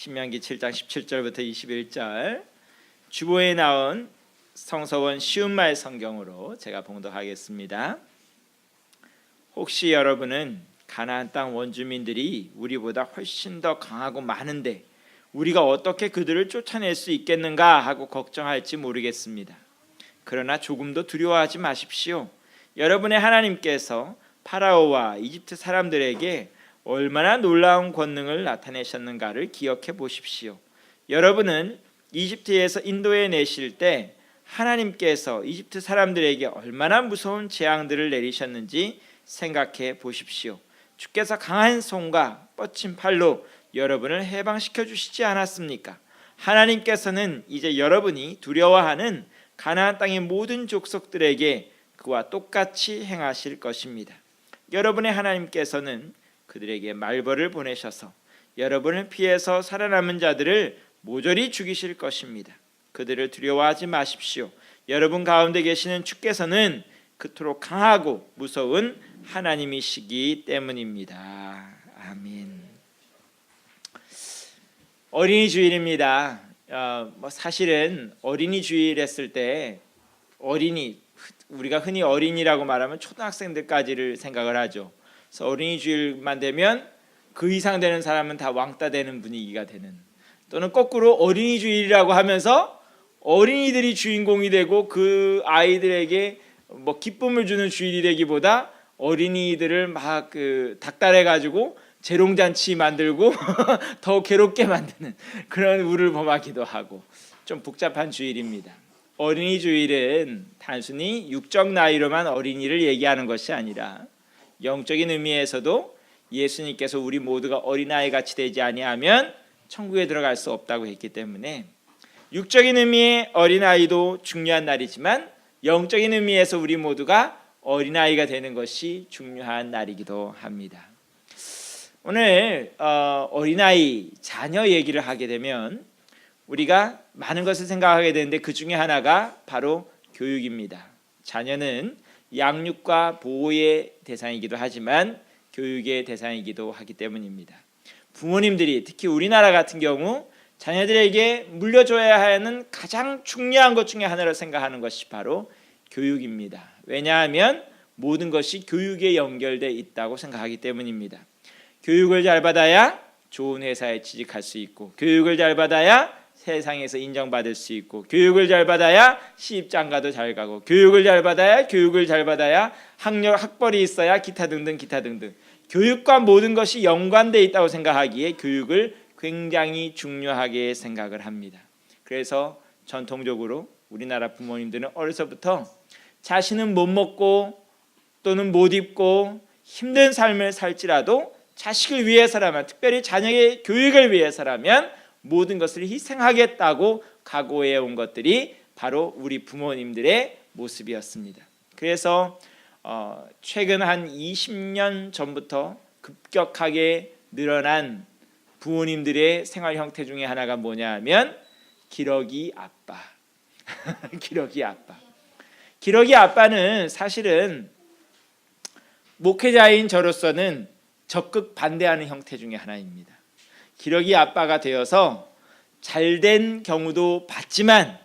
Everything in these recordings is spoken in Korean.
신명기 7장 17절부터 21절 주보에 나온 성서원 쉬운 말 성경으로 제가 봉독하겠습니다. 혹시 여러분은 가나안 땅 원주민들이 우리보다 훨씬 더 강하고 많은데 우리가 어떻게 그들을 쫓아낼 수 있겠는가 하고 걱정할지 모르겠습니다. 그러나 조금도 두려워하지 마십시오. 여러분의 하나님께서 파라오와 이집트 사람들에게 얼마나 놀라운 권능을 나타내셨는가를 기억해 보십시오. 여러분은 이집트에서 인도해 내실 때 하나님께서 이집트 사람들에게 얼마나 무서운 재앙들을 내리셨는지 생각해 보십시오. 주께서 강한 손과 뻗친 팔로 여러분을 해방시켜 주시지 않았습니까? 하나님께서는 이제 여러분이 두려워하는 가나안 땅의 모든 족속들에게 그와 똑같이 행하실 것입니다. 여러분의 하나님께서는 그들에게 말벌을 보내셔서 여러분을 피해서 살아남은 자들을 모조리 죽이실 것입니다. 그들을 두려워하지 마십시오. 여러분 가운데 계시는 주께서는 그토록 강하고 무서운 하나님이시기 때문입니다. 아멘. 어린이 주일입니다. 사실은 어린이 주일 했을 때 우리가 흔히 어린이라고 말하면 초등학생들까지를 생각을 하죠. 그래서 어린이 주일만 되면 그 이상 되는 사람은 다 왕따 되는 분위기가 되는, 또는 거꾸로 어린이 주일이라고 하면서 어린이들이 주인공이 되고 그 아이들에게 기쁨을 주는 주일이 되기보다 어린이들을 막 닥달해 가지고 재롱잔치 만들고 더 괴롭게 만드는 그런 우를 범하기도 하고 좀 복잡한 주일입니다. 어린이 주일은 단순히 육적 나이로만 어린이를 얘기하는 것이 아니라 영적인 의미에서도 예수님께서 우리 모두가 어린아이 같이 되지 아니하면 천국에 들어갈 수 없다고 했기 때문에 육적인 의미의 어린아이도 중요한 날이지만 영적인 의미에서 우리 모두가 어린아이가 되는 것이 중요한 날이기도 합니다. 오늘 어린아이, 자녀 얘기를 하게 되면 우리가 많은 것을 생각하게 되는데 그 중에 하나가 바로 교육입니다. 자녀는 양육과 보호의 대상이기도 하지만 교육의 대상이기도 하기 때문입니다. 부모님들이 특히 우리나라 같은 경우 자녀들에게 물려줘야 하는 가장 중요한 것 중에 하나로 생각하는 것이 바로 교육입니다. 왜냐하면 모든 것이 교육에 연결되어 있다고 생각하기 때문입니다. 교육을 잘 받아야 좋은 회사에 취직할 수 있고, 교육을 잘 받아야 세상에서 인정받을 수 있고, 교육을 잘 받아야 시집장가도 잘 가고, 교육을 잘 받아야 학벌이 있어야 기타 등등 교육과 모든 것이 연관되어 있다고 생각하기에 교육을 굉장히 중요하게 생각을 합니다. 그래서 전통적으로 우리나라 부모님들은 어려서부터 자신은 못 먹고 또는 못 입고 힘든 삶을 살지라도 자식을 위해서라면, 특별히 자녀의 교육을 위해서라면 모든 것을 희생하겠다고 각오해 온 것들이 바로 우리 부모님들의 모습이었습니다. 그래서 최근 한 20년 전부터 급격하게 늘어난 부모님들의 생활 형태 중에 하나가 뭐냐 하면 기러기 아빠. 기러기 아빠는 사실은 목회자인 저로서는 적극 반대하는 형태 중에 하나입니다. 기러기 아빠가 되어서 잘된 경우도 봤지만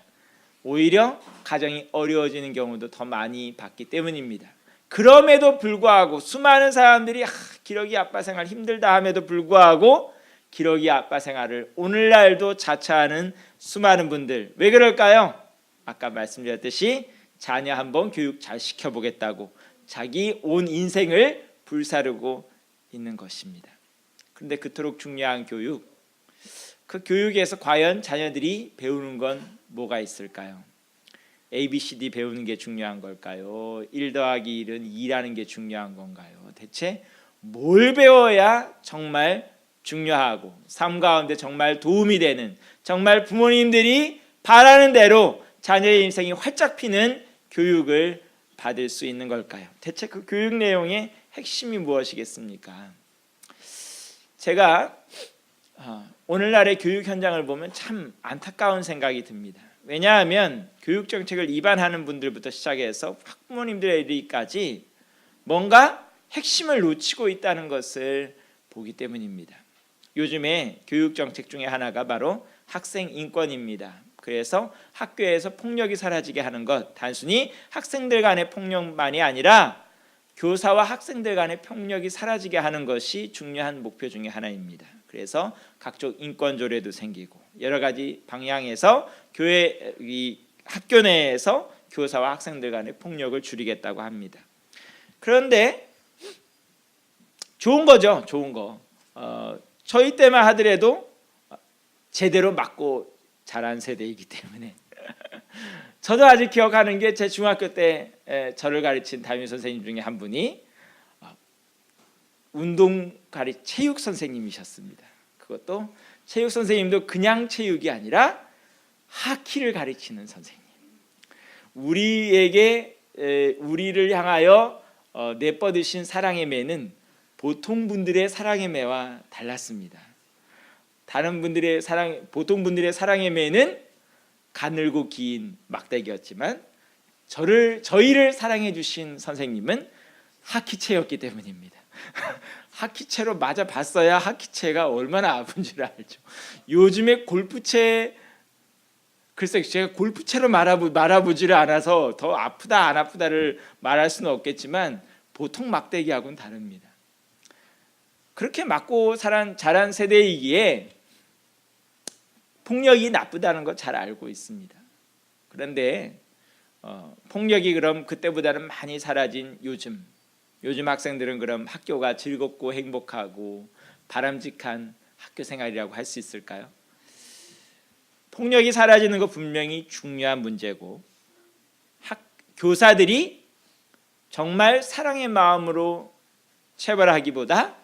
오히려 가정이 어려워지는 경우도 더 많이 봤기 때문입니다. 그럼에도 불구하고 수많은 사람들이 기러기 아빠 생활 힘들다 함에도 불구하고 기러기 아빠 생활을 오늘날도 자처하는 수많은 분들, 왜 그럴까요? 아까 말씀드렸듯이 자녀 한번 교육 잘 시켜보겠다고 자기 온 인생을 불사르고 있는 것입니다. 그런데 그토록 중요한 교육, 그 교육에서 과연 자녀들이 배우는 건 뭐가 있을까요? ABCD 배우는 게 중요한 걸까요? 1 더하기 1은 2라는 게 중요한 건가요? 대체 뭘 배워야 정말 중요하고 삶 가운데 정말 도움이 되는, 정말 부모님들이 바라는 대로 자녀의 인생이 활짝 피는 교육을 받을 수 있는 걸까요? 대체 그 교육 내용의 핵심이 무엇이겠습니까? 제가 오늘날의 교육 현장을 보면 참 안타까운 생각이 듭니다. 왜냐하면 교육 정책을 입안하는 분들부터 시작해서 요즘에 교육 정책 중에 하나가 바로 학생 인권입니다. 그래서 학교에서 폭력이 사라지게 하는 것, 단순히 학생들 간의 폭력만이 아니라 교사와 학생들 간의 폭력이 사라지게 하는 것이 중요한 목표 중에 하나입니다. 그래서 각종 인권 조례도 생기고 여러 가지 방향에서 학교 내에서 교사와 학생들 간의 폭력을 줄이겠다고 합니다. 그런데 좋은 거죠, 좋은 거. 저희 때만 하더라도 제대로 맞고 자란 세대이기 때문에 저도 아직 기억하는 게 제 중학교 때 저를 가르친 담임 선생님 중에 한 분이 체육 선생님이셨습니다. 그것도 체육 선생님도 그냥 체육이 아니라 하키를 가르치는 선생님. 우리를 향하여 내뻗으신 사랑의 매는 보통 분들의 사랑의 매와 달랐습니다. 보통 분들의 사랑의 매는 가늘고 긴 막대기였지만 저희를 사랑해 주신 선생님은 하키채였기 때문입니다. 하키채로 맞아 봤어야 하키채가 얼마나 아픈 줄 알죠. 요즘에 골프채, 글쎄 제가 골프채로 말아보지를 않아서 더 아프다 안 아프다를 말할 수는 없겠지만 보통 막대기하고는 다릅니다. 그렇게 맞고 자란 세대이기에 폭력이 나쁘다는 거 잘 알고 있습니다. 그런데 폭력이 그럼 그때보다는 많이 사라진 요즘 학생들은 그럼 학교가 즐겁고 행복하고 바람직한 학교 생활이라고 할 수 있을까요? 폭력이 사라지는 거 분명히 중요한 문제고 교사들이 정말 사랑의 마음으로 체벌하기보다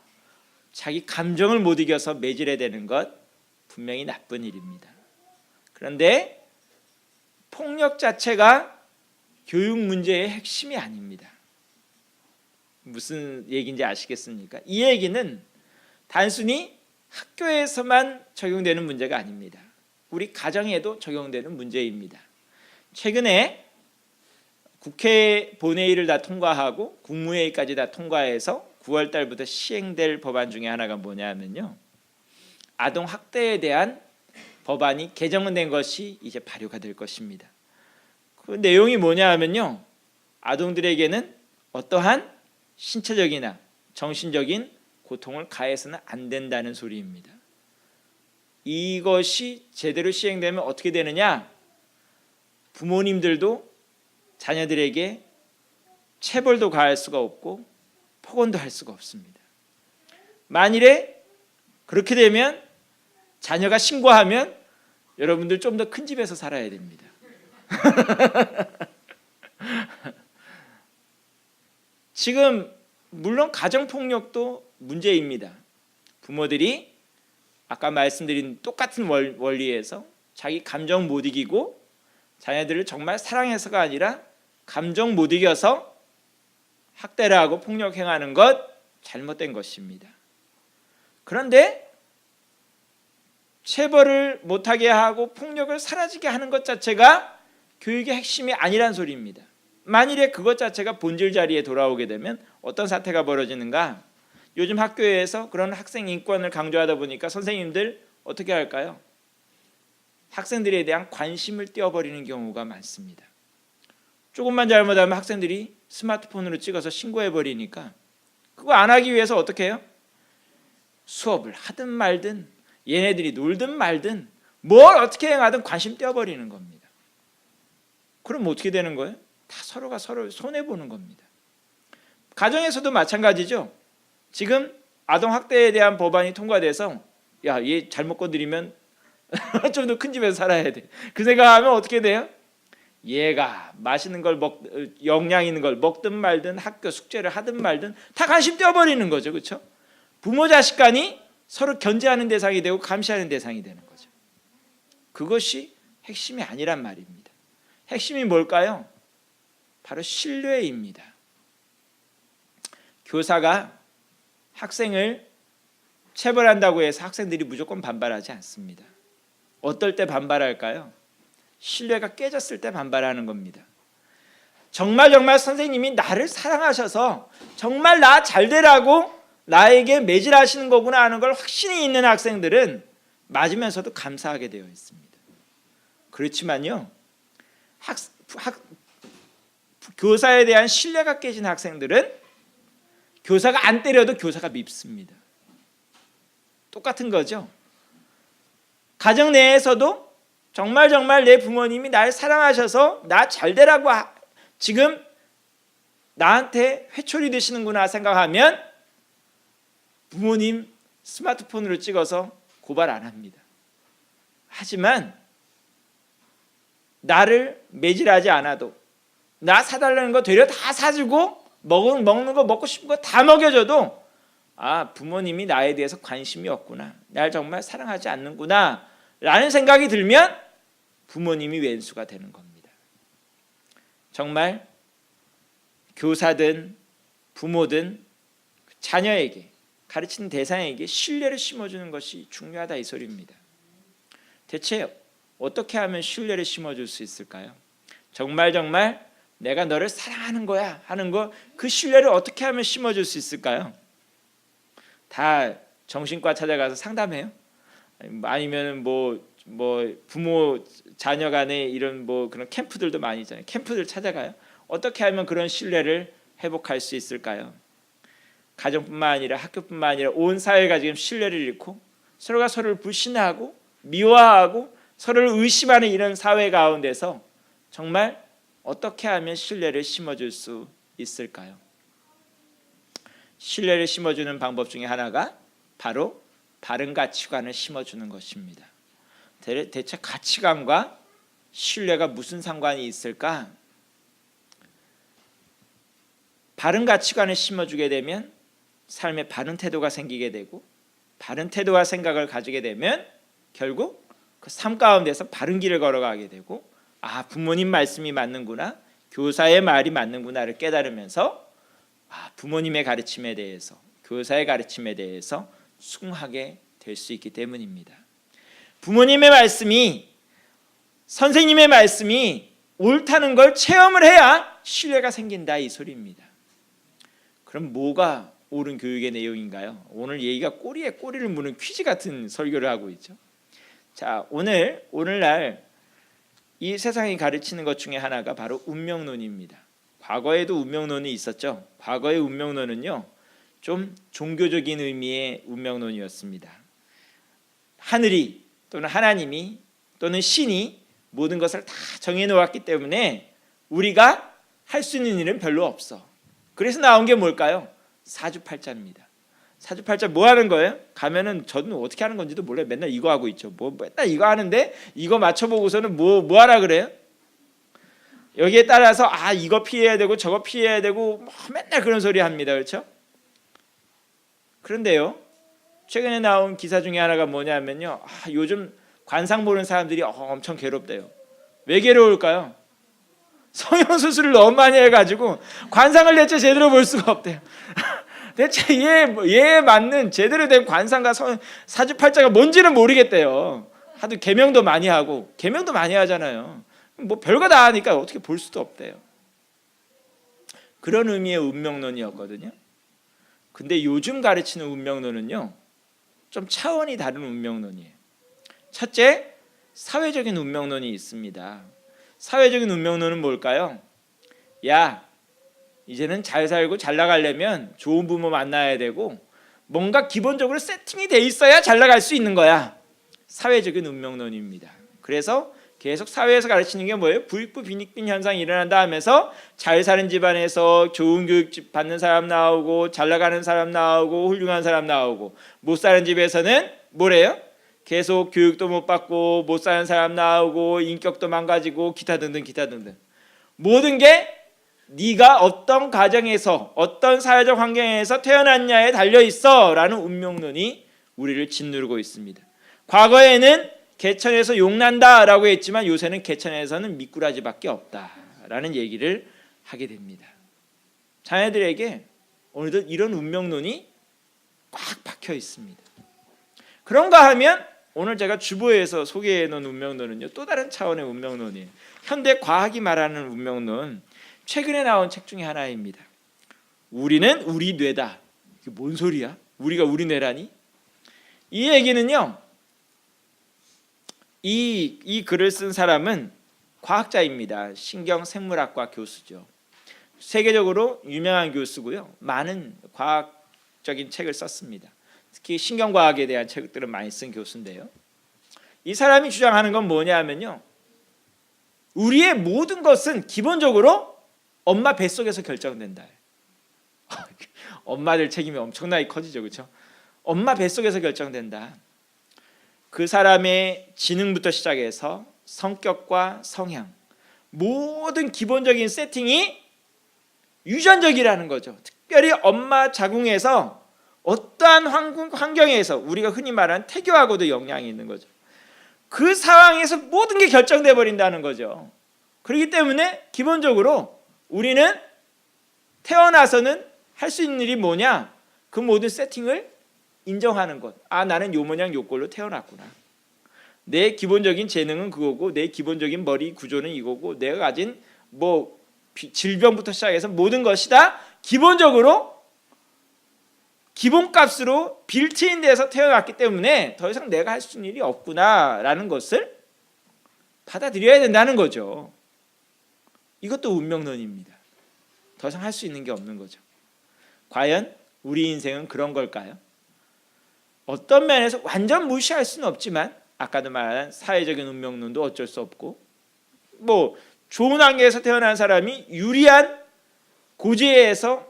자기 감정을 못 이겨서 매질해 대는 것 분명히 나쁜 일입니다. 그런데 폭력 자체가 교육 문제의 핵심이 아닙니다. 무슨 얘기인지 아시겠습니까? 이 얘기는 단순히 학교에서만 적용되는 문제가 아닙니다. 우리 가정에도 적용되는 문제입니다. 최근에 국회 본회의를 다 통과하고 국무회의까지 다 통과해서 9월 달부터 시행될 법안 중에 하나가 뭐냐면요, 아동 학대에 대한 법안이 개정된 것이 이제 발효가 될 것입니다. 그 내용이 뭐냐 하면요, 아동들에게는 어떠한 신체적이나 정신적인 고통을 가해서는 안 된다는 소리입니다. 이것이 제대로 시행되면 어떻게 되느냐? 부모님들도 자녀들에게 체벌도 가할 수가 없고 폭언도 할 수가 없습니다. 만일에 그렇게 되면 자녀가 신고하면 여러분들 좀 더 큰 집에서 살아야 됩니다. 지금 물론 가정폭력도 문제입니다. 부모들이 아까 말씀드린 똑같은 원리에서 자기 감정 못 이기고 자녀들을 정말 사랑해서가 아니라 감정 못 이겨서 학대를 하고 폭력행하는 것 잘못된 것입니다. 그런데 체벌을 못하게 하고 폭력을 사라지게 하는 것 자체가 교육의 핵심이 아니란 소리입니다. 만일에 그것 자체가 본질 자리에 돌아오게 되면 어떤 사태가 벌어지는가? 요즘 학교에서 그런 학생 인권을 강조하다 보니까 선생님들 어떻게 할까요? 학생들에 대한 관심을 떼어버리는 경우가 많습니다. 조금만 잘못하면 학생들이 스마트폰으로 찍어서 신고해버리니까 그거 안 하기 위해서 어떻게 해요? 수업을 하든 말든 얘네들이 놀든 말든 뭘 어떻게 행하든 관심 떼어버리는 겁니다. 그럼 어떻게 되는 거예요? 다 서로가 서로 손해보는 겁니다. 가정에서도 마찬가지죠. 지금 아동학대에 대한 법안이 통과돼서 야, 얘 잘못 건드리면 좀 더 큰 집에서 살아야 돼. 그 생각하면 어떻게 돼요? 얘가 맛있는 걸 영양 있는 걸 먹든 말든 학교 숙제를 하든 말든 다 관심 떼어버리는 거죠. 그렇죠? 부모 자식 간이 서로 견제하는 대상이 되고 감시하는 대상이 되는 거죠. 그것이 핵심이 아니란 말입니다. 핵심이 뭘까요? 바로 신뢰입니다. 교사가 학생을 체벌한다고 해서 학생들이 무조건 반발하지 않습니다. 어떨 때 반발할까요? 신뢰가 깨졌을 때 반발하는 겁니다. 정말 선생님이 나를 사랑하셔서 정말 나 잘 되라고 나에게 매질하시는 거구나 하는 걸 확신이 있는 학생들은 맞으면서도 감사하게 되어 있습니다. 그렇지만요, 교사에 대한 신뢰가 깨진 학생들은 교사가 안 때려도 교사가 밉습니다. 똑같은 거죠. 가정 내에서도 정말 내 부모님이 날 사랑하셔서 나 잘되라고 지금 나한테 회초리 드시는구나 생각하면 부모님 스마트폰으로 찍어서 고발 안 합니다. 하지만 나를 매질하지 않아도 나 사달라는 거 되려 다 사주고 먹는 거 먹고 싶은 거 다 먹여줘도 부모님이 나에 대해서 관심이 없구나, 날 정말 사랑하지 않는구나 라는 생각이 들면 부모님이 왼수가 되는 겁니다. 정말 교사든 부모든 자녀에게, 가르치는 대상에게 신뢰를 심어주는 것이 중요하다, 이 소리입니다. 대체 어떻게 하면 신뢰를 심어줄 수 있을까요? 정말 내가 너를 사랑하는 거야 하는 거, 그 신뢰를 어떻게 하면 심어줄 수 있을까요? 다 정신과 찾아가서 상담해요? 아니면 뭐 부모 자녀 간에 이런 그런 캠프들도 많이 있잖아요. 캠프들 찾아가요? 어떻게 하면 그런 신뢰를 회복할 수 있을까요? 가정뿐만 아니라 학교뿐만 아니라 온 사회가 지금 신뢰를 잃고 서로가 서로를 불신하고 미워하고 서로를 의심하는 이런 사회 가운데서 정말 어떻게 하면 신뢰를 심어줄 수 있을까요? 신뢰를 심어주는 방법 중에 하나가 바로 바른 가치관을 심어주는 것입니다. 대체 가치관과 신뢰가 무슨 상관이 있을까? 바른 가치관을 심어주게 되면 삶에 바른 태도가 생기게 되고, 바른 태도와 생각을 가지게 되면 결국 그 삶 가운데서 바른 길을 걸어가게 되고, 부모님 말씀이 맞는구나, 교사의 말이 맞는구나를 깨달으면서 부모님의 가르침에 대해서, 교사의 가르침에 대해서 순응하게 될 수 있기 때문입니다. 부모님의 말씀이, 선생님의 말씀이 옳다는 걸 체험을 해야 신뢰가 생긴다, 이 소리입니다. 그럼 뭐가 옳은 교육의 내용인가요? 오늘 얘기가 꼬리에 꼬리를 무는 퀴즈 같은 설교를 하고 있죠. 자, 오늘날 이 세상이 가르치는 것 중에 하나가 바로 운명론입니다. 과거에도 운명론이 있었죠. 과거의 운명론은요, 좀 종교적인 의미의 운명론이었습니다. 하늘이 또는 하나님이 또는 신이 모든 것을 다 정해놓았기 때문에 우리가 할 수 있는 일은 별로 없어. 그래서 나온 게 뭘까요? 사주팔자입니다. 사주팔자 뭐 하는 거예요? 가면은 저는 어떻게 하는 건지도 몰라요. 맨날 이거 하고 있죠. 맨날 이거 하는데 이거 맞춰보고서는 뭐 하라 그래요? 여기에 따라서 이거 피해야 되고 저거 피해야 되고 맨날 그런 소리 합니다. 그렇죠? 그런데요, 최근에 나온 기사 중에 하나가 뭐냐면요, 요즘 관상 보는 사람들이 엄청 괴롭대요. 왜 괴로울까요? 성형수술을 너무 많이 해가지고 관상을 대체 제대로 볼 수가 없대요. 대체 얘에 맞는 제대로 된 관상과 사주팔자가 뭔지는 모르겠대요. 하도 계명도 많이 하고, 계명도 많이 하잖아요. 별거 다 하니까 어떻게 볼 수도 없대요. 그런 의미의 운명론이었거든요. 근데 요즘 가르치는 운명론은요, 좀 차원이 다른 운명론이에요. 첫째, 사회적인 운명론이 있습니다. 사회적인 운명론은 뭘까요? 이제는 잘 살고 잘 나가려면 좋은 부모 만나야 되고 뭔가 기본적으로 세팅이 돼 있어야 잘 나갈 수 있는 거야. 사회적인 운명론입니다. 그래서 계속 사회에서 가르치는 게 뭐예요? 부익부 빈익빈 현상이 일어난다 하면서 잘 사는 집안에서 좋은 교육 받는 사람 나오고 잘 나가는 사람 나오고 훌륭한 사람 나오고, 못 사는 집에서는 뭐래요? 계속 교육도 못 받고 못 사는 사람 나오고 인격도 망가지고 기타 등등 모든 게 네가 어떤 가정에서 어떤 사회적 환경에서 태어났냐에 달려있어 라는 운명론이 우리를 짓누르고 있습니다. 과거에는 개천에서 용난다 라고 했지만 요새는 개천에서는 미꾸라지밖에 없다라는 얘기를 하게 됩니다. 자녀들에게 오늘도 이런 운명론이 꽉 박혀 있습니다. 그런가 하면 오늘 제가 주보에서 소개해 놓은 운명론은요, 또 다른 차원의 운명론이에요. 현대 과학이 말하는 운명론, 최근에 나온 책 중에 하나입니다. 우리는 우리 뇌다. 이게 뭔 소리야? 우리가 우리네라니? 이 얘기는요, 이 글을 쓴 사람은 과학자입니다. 신경생물학과 교수죠. 세계적으로 유명한 교수고요. 많은 과학적인 책을 썼습니다. 특히 신경과학에 대한 책들을 많이 쓴 교수인데요. 이 사람이 주장하는 건 뭐냐면요, 우리의 모든 것은 기본적으로 엄마 뱃속에서 결정된다. 엄마들 책임이 엄청나게 커지죠, 그렇죠? 엄마 뱃속에서 결정된다. 그 사람의 지능부터 시작해서 성격과 성향, 모든 기본적인 세팅이 유전적이라는 거죠. 특별히 엄마 자궁에서 어떠한 환경에서 우리가 흔히 말하는 태교하고도 영향이 있는 거죠. 그 상황에서 모든 게 결정돼 버린다는 거죠. 그렇기 때문에 기본적으로 우리는 태어나서는 할 수 있는 일이 뭐냐? 그 모든 세팅을 인정하는 것. 아, 나는 요 모양 요 꼴로 태어났구나. 내 기본적인 재능은 그거고, 내 기본적인 머리 구조는 이거고, 내가 가진 뭐 질병부터 시작해서 모든 것이 다 기본적으로 기본값으로 빌트인돼서 태어났기 때문에 더 이상 내가 할 수 있는 일이 없구나라는 것을 받아들여야 된다는 거죠. 이것도 운명론입니다. 더 이상 할 수 있는 게 없는 거죠. 과연 우리 인생은 그런 걸까요? 어떤 면에서 완전 무시할 수는 없지만 아까도 말한 사회적인 운명론도 어쩔 수 없고, 뭐 좋은 환경에서 태어난 사람이 유리한 고지에서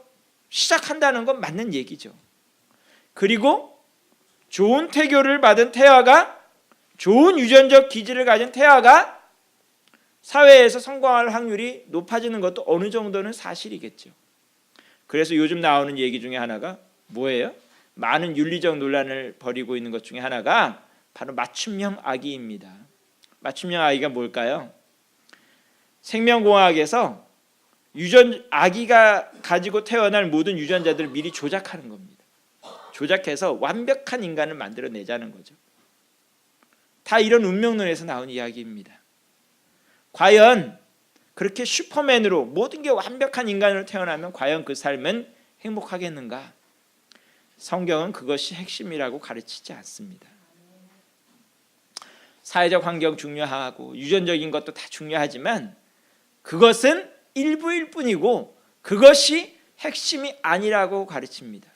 시작한다는 건 맞는 얘기죠. 그리고 좋은 태교를 받은 태아가, 좋은 유전적 기질을 가진 태아가 사회에서 성공할 확률이 높아지는 것도 어느 정도는 사실이겠죠. 그래서 요즘 나오는 얘기 중에 하나가 뭐예요? 많은 윤리적 논란을 벌이고 있는 것 중에 하나가 바로 맞춤형 아기입니다. 맞춤형 아기가 뭘까요? 생명공학에서 아기가 가지고 태어날 모든 유전자들을 미리 조작하는 겁니다. 조작해서 완벽한 인간을 만들어내자는 거죠. 다 이런 운명론에서 나온 이야기입니다. 과연 그렇게 슈퍼맨으로 모든 게 완벽한 인간으로 태어나면 과연 그 삶은 행복하겠는가? 성경은 그것이 핵심이라고 가르치지 않습니다. 사회적 환경 중요하고 유전적인 것도 다 중요하지만 그것은 일부일 뿐이고 그것이 핵심이 아니라고 가르칩니다.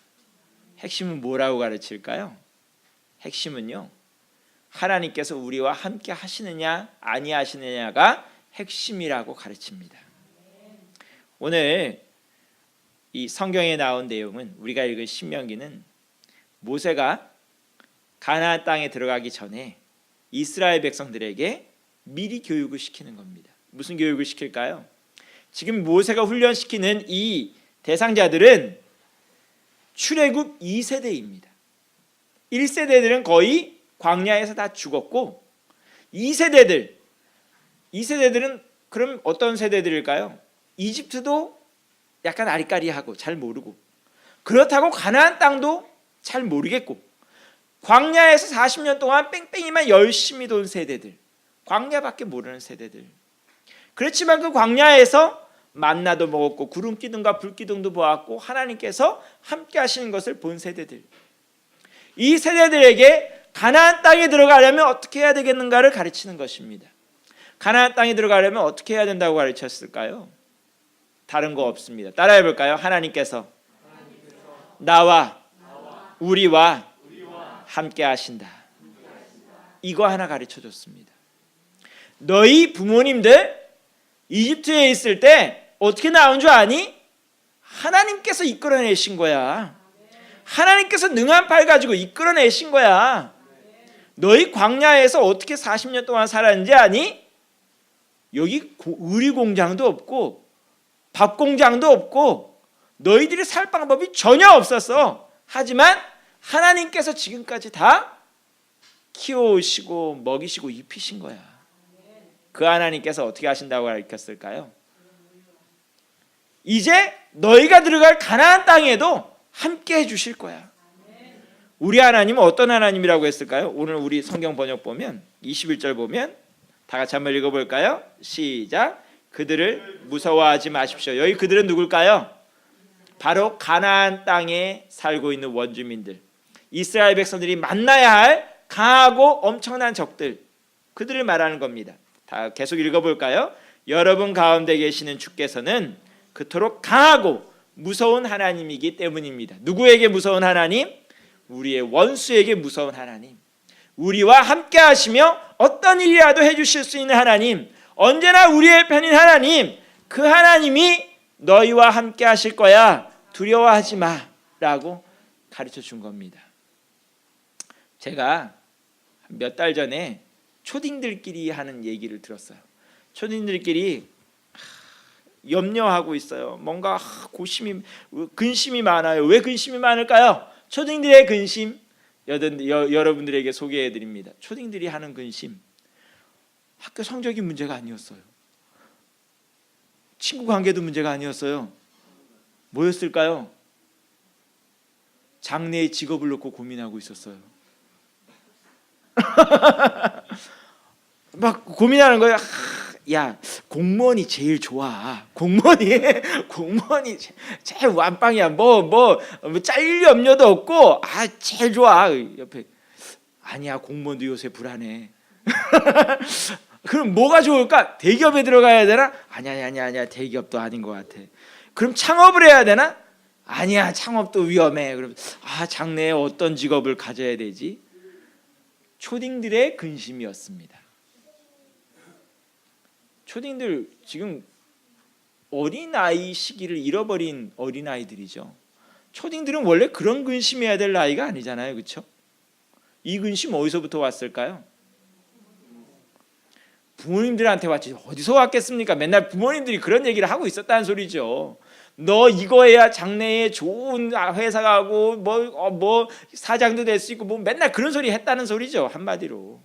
핵심은 뭐라고 가르칠까요? 핵심은요, 하나님께서 우리와 함께 하시느냐 아니하시느냐가 핵심이라고 가르칩니다. 오늘 이 성경에 나온 내용은, 우리가 읽은 신명기는 모세가 가나안 땅에 들어가기 전에 이스라엘 백성들에게 미리 교육을 시키는 겁니다. 무슨 교육을 시킬까요? 지금 모세가 훈련시키는 이 대상자들은 출애굽 2세대입니다. 1세대들은 거의 광야에서 다 죽었고 2세대들은 그럼 어떤 세대들일까요? 이집트도 약간 아리까리하고 잘 모르고, 그렇다고 가나안 땅도 잘 모르겠고, 광야에서 40년 동안 뺑뺑이만 열심히 돈 세대들, 광야밖에 모르는 세대들. 그렇지만 그 광야에서 만나도 먹었고 구름기둥과 불기둥도 보았고 하나님께서 함께 하시는 것을 본 세대들, 이 세대들에게 가나안 땅에 들어가려면 어떻게 해야 되겠는가를 가르치는 것입니다. 가나안 땅에 들어가려면 어떻게 해야 된다고 가르쳤을까요? 다른 거 없습니다. 따라해 볼까요? 하나님께서 나와 우리와 함께 하신다. 이거 하나 가르쳐 줬습니다. 너희 부모님들 이집트에 있을 때 어떻게 나온 줄 아니? 하나님께서 이끌어내신 거야. 하나님께서 능한 팔 가지고 이끌어내신 거야. 너희 광야에서 어떻게 40년 동안 살았는지 아니? 여기 의리 공장도 없고 밥 공장도 없고 너희들이 살 방법이 전혀 없었어. 하지만 하나님께서 지금까지 다 키워오시고 먹이시고 입히신 거야. 그 하나님께서 어떻게 하신다고 가르쳤을까요? 이제 너희가 들어갈 가나안 땅에도 함께 해주실 거야. 우리 하나님은 어떤 하나님이라고 했을까요? 오늘 우리 성경 번역 보면 21절 보면 다 같이 한번 읽어볼까요? 시작. 그들을 무서워하지 마십시오. 여기 그들은 누굴까요? 바로 가나안 땅에 살고 있는 원주민들, 이스라엘 백성들이 만나야 할 강하고 엄청난 적들, 그들을 말하는 겁니다. 다 계속 읽어볼까요? 여러분 가운데 계시는 주께서는 그토록 강하고 무서운 하나님이기 때문입니다. 누구에게 무서운 하나님? 우리의 원수에게 무서운 하나님. 우리와 함께 하시며 어떤 일이라도 해주실 수 있는 하나님, 언제나 우리의 편인 하나님, 그 하나님이 너희와 함께 하실 거야. 두려워하지 마 라고 가르쳐 준 겁니다. 제가 몇 달 전에 초딩들끼리 하는 얘기를 들었어요. 초딩들끼리 염려하고 있어요. 뭔가 근심이 많아요. 왜 근심이 많을까요? 초딩들의 근심, 여러분들에게 소개해 드립니다. 초딩들이 하는 근심, 학교 성적이 문제가 아니었어요. 친구 관계도 문제가 아니었어요. 뭐였을까요? 장래의 직업을 놓고 고민하고 있었어요. 막 고민하는 거예요. 야, 공무원이 제일 좋아. 공무원이 제일 완빵이야. 뭐 잘릴 염려도 없고 제일 좋아. 옆에 아니야, 공무원도 요새 불안해. 그럼 뭐가 좋을까? 대기업에 들어가야 되나? 아니야, 대기업도 아닌 것 같아. 그럼 창업을 해야 되나? 아니야, 창업도 위험해. 그럼 장래에 어떤 직업을 가져야 되지? 초딩들의 근심이었습니다. 초딩들 지금 어린아이 시기를 잃어버린 어린아이들이죠. 초딩들은 원래 그런 근심해야 될 나이가 아니잖아요. 그렇죠? 이 근심 어디서부터 왔을까요? 부모님들한테 왔지 어디서 왔겠습니까? 맨날 부모님들이 그런 얘기를 하고 있었다는 소리죠. 너 이거 해야 장래에 좋은 회사 가고 뭐 사장도 될 수 있고 뭐 맨날 그런 소리 했다는 소리죠. 한마디로.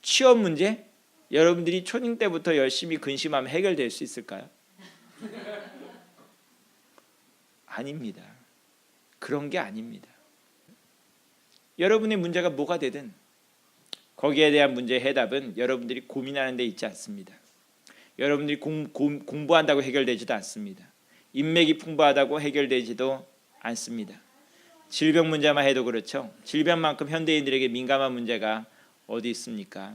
취업 문제? 여러분들이 초딩 때부터 열심히 근심하면 해결될 수 있을까요? 아닙니다. 그런 게 아닙니다. 여러분의 문제가 뭐가 되든 거기에 대한 문제의 해답은 여러분들이 고민하는 데 있지 않습니다. 여러분들이 공부한다고 해결되지도 않습니다. 인맥이 풍부하다고 해결되지도 않습니다. 질병 문제만 해도 그렇죠. 질병만큼 현대인들에게 민감한 문제가 어디 있습니까?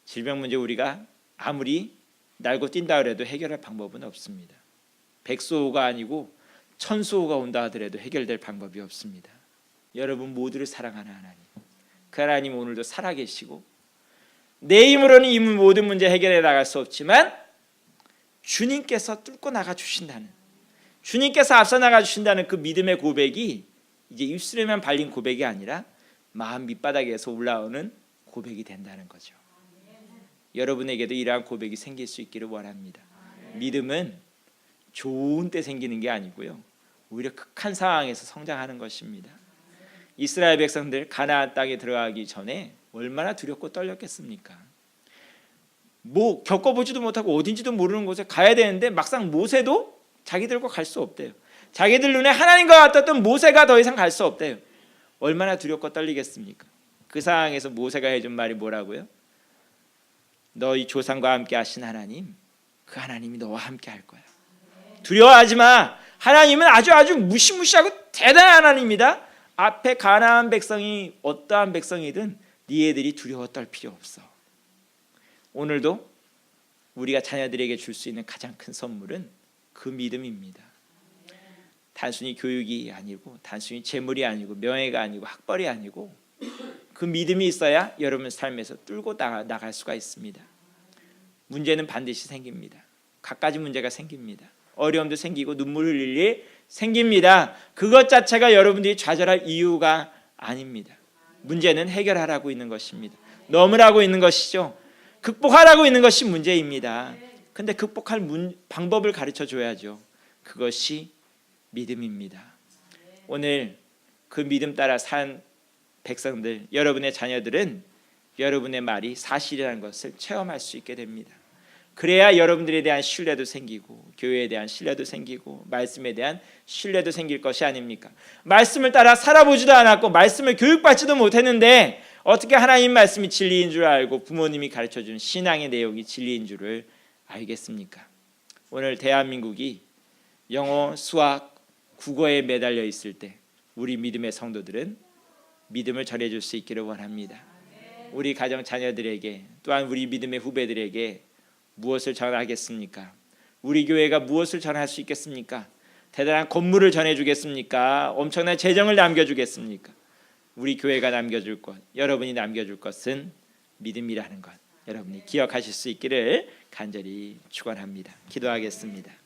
질병 문제 우리가 아무리 날고 뛴다 그래도 해결할 방법은 없습니다. 백수호가 아니고 천수호가 온다 하더라도 해결될 방법이 없습니다. 여러분 모두를 사랑하는 하나님, 그 하나님 오늘도 살아계시고 내 힘으로는 이 모든 문제 해결해 나갈 수 없지만 주님께서 뚫고 나가 주신다는, 주님께서 앞서 나가 주신다는 그 믿음의 고백이 이제 입술에만 발린 고백이 아니라 마음 밑바닥에서 올라오는 고백이 된다는 거죠. 여러분에게도 이러한 고백이 생길 수 있기를 원합니다. 믿음은 좋은 때 생기는 게 아니고요, 오히려 극한 상황에서 성장하는 것입니다. 이스라엘 백성들 가나안 땅에 들어가기 전에 얼마나 두렵고 떨렸겠습니까? 뭐 겪어보지도 못하고 어딘지도 모르는 곳에 가야 되는데 막상 모세도 자기들과 갈 수 없대요. 자기들 눈에 하나님과 같았던 모세가 더 이상 갈 수 없대요. 얼마나 두렵고 떨리겠습니까? 그 상황에서 모세가 해준 말이 뭐라고요? 너희 조상과 함께 하신 하나님, 그 하나님이 너와 함께 할 거야. 두려워하지 마. 하나님은 아주 무시무시하고 대단한 하나님입니다. 앞에 가나안 백성이 어떠한 백성이든 니네들이 두려워 떨 필요 없어. 오늘도 우리가 자녀들에게 줄 수 있는 가장 큰 선물은 그 믿음입니다. 단순히 교육이 아니고, 단순히 재물이 아니고, 명예가 아니고, 학벌이 아니고, 그 믿음이 있어야 여러분 삶에서 뚫고 나갈 수가 있습니다. 문제는 반드시 생깁니다. 갖가지 문제가 생깁니다. 어려움도 생기고 눈물 흘릴 일 생깁니다. 그것 자체가 여러분들이 좌절할 이유가 아닙니다. 문제는 해결하라고 있는 것입니다. 넘으라고 있는 것이죠. 극복하라고 있는 것이 문제입니다. 근데 극복할 방법을 가르쳐 줘야죠. 그것이 믿음입니다. 오늘 그 믿음 따라 산 백성들, 여러분의 자녀들은 여러분의 말이 사실이라는 것을 체험할 수 있게 됩니다. 그래야 여러분들에 대한 신뢰도 생기고, 교회에 대한 신뢰도 생기고, 말씀에 대한 신뢰도 생길 것이 아닙니까? 말씀을 따라 살아보지도 않았고 말씀을 교육받지도 못했는데 어떻게 하나님 말씀이 진리인 줄 알고 부모님이 가르쳐준 신앙의 내용이 진리인 줄을 알겠습니까? 오늘 대한민국이 영어, 수학, 국어에 매달려 있을 때 우리 믿음의 성도들은 믿음을 전해줄 수 있기를 원합니다. 우리 가정 자녀들에게 또한 우리 믿음의 후배들에게 무엇을 전하겠습니까? 우리 교회가 무엇을 전할 수 있겠습니까? 대단한 건물을 전해주겠습니까? 엄청난 재정을 남겨주겠습니까? 우리 교회가 남겨줄 것, 여러분이 남겨줄 것은 믿음이라는 것, 여러분이 기억하실 수 있기를 간절히 축원합니다. 기도하겠습니다.